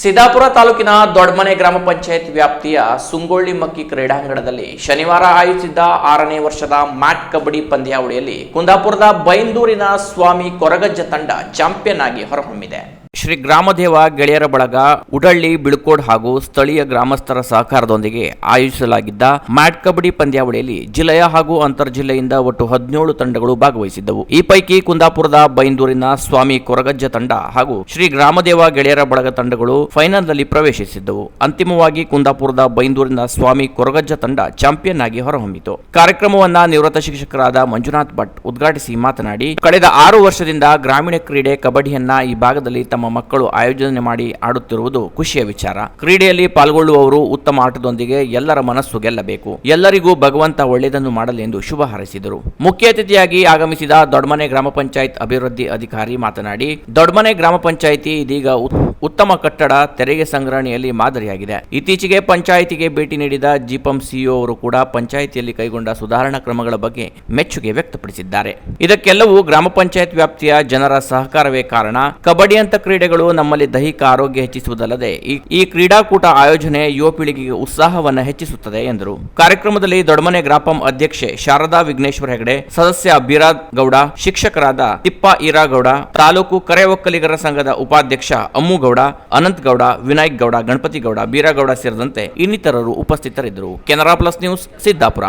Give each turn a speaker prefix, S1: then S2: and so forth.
S1: ಸಿದ್ದಾಪುರ ತಾಲೂಕಿನ ದೊಡ್ಡಮನೆ ಗ್ರಾಮ ಪಂಚಾಯತ್ ವ್ಯಾಪ್ತಿಯ ಸುಂಗೊಳ್ಳಿ ಮಕ್ಕಿ ಕ್ರೀಡಾಂಗಣದಲ್ಲಿ ಶನಿವಾರ ಆಯೋಜಿಸಿದ್ದ 6ನೇ ವರ್ಷದ ಮ್ಯಾಟ್ ಕಬಡ್ಡಿ ಪಂದ್ಯಾವಳಿಯಲ್ಲಿ ಕುಂದಾಪುರದ ಬೈಂದೂರಿನ ಸ್ವಾಮಿ ಕೊರಗಜ್ಜ ತಂಡ ಚಾಂಪಿಯನ್ ಆಗಿ ಹೊರಹೊಮ್ಮಿದೆ. ಶ್ರೀ ಗ್ರಾಮದೇವ ಗೆಳೆಯರ ಬಳಗ, ಉಡಳ್ಳಿ, ಬಿಳ್ಕೋಡ್ ಹಾಗೂ ಸ್ಥಳೀಯ ಗ್ರಾಮಸ್ಥರ ಸಹಕಾರದೊಂದಿಗೆ ಆಯೋಜಿಸಲಾಗಿದ್ದ ಮ್ಯಾಟ್ ಕಬಡ್ಡಿ ಪಂದ್ಯಾವಳಿಯಲ್ಲಿ ಜಿಲ್ಲೆಯ ಹಾಗೂ ಅಂತರ್ ಜಿಲ್ಲೆಯಿಂದ ಒಟ್ಟು 17 ತಂಡಗಳು ಭಾಗವಹಿಸಿದ್ದವು. ಈ ಪೈಕಿ ಕುಂದಾಪುರದ ಬೈಂದೂರಿನ ಸ್ವಾಮಿ ಕೊರಗಜ್ಜ ತಂಡ ಹಾಗೂ ಶ್ರೀ ಗ್ರಾಮದೇವ ಗೆಳೆಯರ ಬಳಗ ತಂಡಗಳು ಫೈನಲ್ನಲ್ಲಿ ಪ್ರವೇಶಿಸಿದ್ದವು. ಅಂತಿಮವಾಗಿ ಕುಂದಾಪುರದ ಬೈಂದೂರಿನ ಸ್ವಾಮಿ ಕೊರಗಜ್ಜ ತಂಡ ಚಾಂಪಿಯನ್ ಆಗಿ ಹೊರಹೊಮ್ಮಿತು. ಕಾರ್ಯಕ್ರಮವನ್ನ ನಿವೃತ್ತ ಶಿಕ್ಷಕರಾದ ಮಂಜುನಾಥ್ ಭಟ್ ಉದ್ಘಾಟಿಸಿ ಮಾತನಾಡಿ, ಕಳೆದ 6 ವರ್ಷದಿಂದ ಗ್ರಾಮೀಣ ಕ್ರೀಡೆ ಕಬಡ್ಡಿಯನ್ನ ಈ ಭಾಗದಲ್ಲಿ ತಮ್ಮ ಮಕ್ಕಳು ಆಯೋಜನೆ ಮಾಡಿ ಆಡುತ್ತಿರುವುದು ಖುಷಿಯ ವಿಚಾರ. ಕ್ರೀಡೆಯಲ್ಲಿ ಪಾಲ್ಗೊಳ್ಳುವವರು ಉತ್ತಮ ಆಟದೊಂದಿಗೆ ಎಲ್ಲರ ಮನಸ್ಸು ಗೆಲ್ಲಬೇಕು. ಎಲ್ಲರಿಗೂ ಭಗವಂತ ಒಳ್ಳೆಯದನ್ನು ಮಾಡಲಿ ಎಂದು ಶುಭ ಹಾರೈಸಿದರು. ಮುಖ್ಯ ಅತಿಥಿಯಾಗಿ ಆಗಮಿಸಿದ ದೊಡ್ಡಮನೆ ಗ್ರಾಮ ಪಂಚಾಯತ್ ಅಭಿವೃದ್ಧಿ ಅಧಿಕಾರಿ ಮಾತನಾಡಿ, ದೊಡ್ಡಮನೆ ಗ್ರಾಮ ಪಂಚಾಯಿತಿ ಇದೀಗ ಉತ್ತಮ ಕಟ್ಟಡ, ತೆರಿಗೆ ಸಂಗ್ರಹಣೆಯಲ್ಲಿ ಮಾದರಿಯಾಗಿದೆ. ಇತ್ತೀಚೆಗೆ ಪಂಚಾಯಿತಿಗೆ ಭೇಟಿ ನೀಡಿದ ಜಿಪಂ ಸಿಇಒ ಅವರು ಕೂಡ ಪಂಚಾಯಿತಿಯಲ್ಲಿ ಕೈಗೊಂಡ ಸುಧಾರಣಾ ಕ್ರಮಗಳ ಬಗ್ಗೆ ಮೆಚ್ಚುಗೆ ವ್ಯಕ್ತಪಡಿಸಿದ್ದಾರೆ. ಇದಕ್ಕೆಲ್ಲವೂ ಗ್ರಾಮ ಪಂಚಾಯತ್ ವ್ಯಾಪ್ತಿಯ ಜನರ ಸಹಕಾರವೇ ಕಾರಣ. ಕಬಡ್ಡಿ ಅಂತ ಕ್ರೀಡೆಗಳು ನಮ್ಮಲ್ಲಿ ದೈಹಿಕ ಆರೋಗ್ಯ ಹೆಚ್ಚಿಸುವುದಲ್ಲದೆ ಈ ಕ್ರೀಡಾಕೂಟ ಆಯೋಜನೆ ಯುವ ಪೀಳಿಗೆಗೆ ಉತ್ಸಾಹವನ್ನು ಹೆಚ್ಚಿಸುತ್ತದೆ ಎಂದರು. ಕಾರ್ಯಕ್ರಮದಲ್ಲಿ ದೊಡ್ಡಮನೆ ಗ್ರಾಪಂ ಅಧ್ಯಕ್ಷೆ ಶಾರದಾ ವಿಘ್ನೇಶ್ವರ ಹೆಗಡೆ, ಸದಸ್ಯ ಬೀರಾದ್ ಗೌಡ, ಶಿಕ್ಷಕರಾದ ತಿಪ್ಪ ಈರಾಗೌಡ, ತಾಲೂಕು ಕರೆ ಒಕ್ಕಲಿಗರ ಸಂಘದ ಉಪಾಧ್ಯಕ್ಷ ಅಮ್ಮುಗೌಡ, ಅನಂತ್ ಗೌಡ, ವಿನಾಯಕ್ ಗೌಡ, ಗಣಪತಿ ಗೌಡ, ಬೀರಾಗೌಡ ಸೇರಿದಂತೆ ಇನ್ನಿತರರು ಉಪಸ್ಥಿತರಿದ್ದರು. Canara plus news, Siddapura.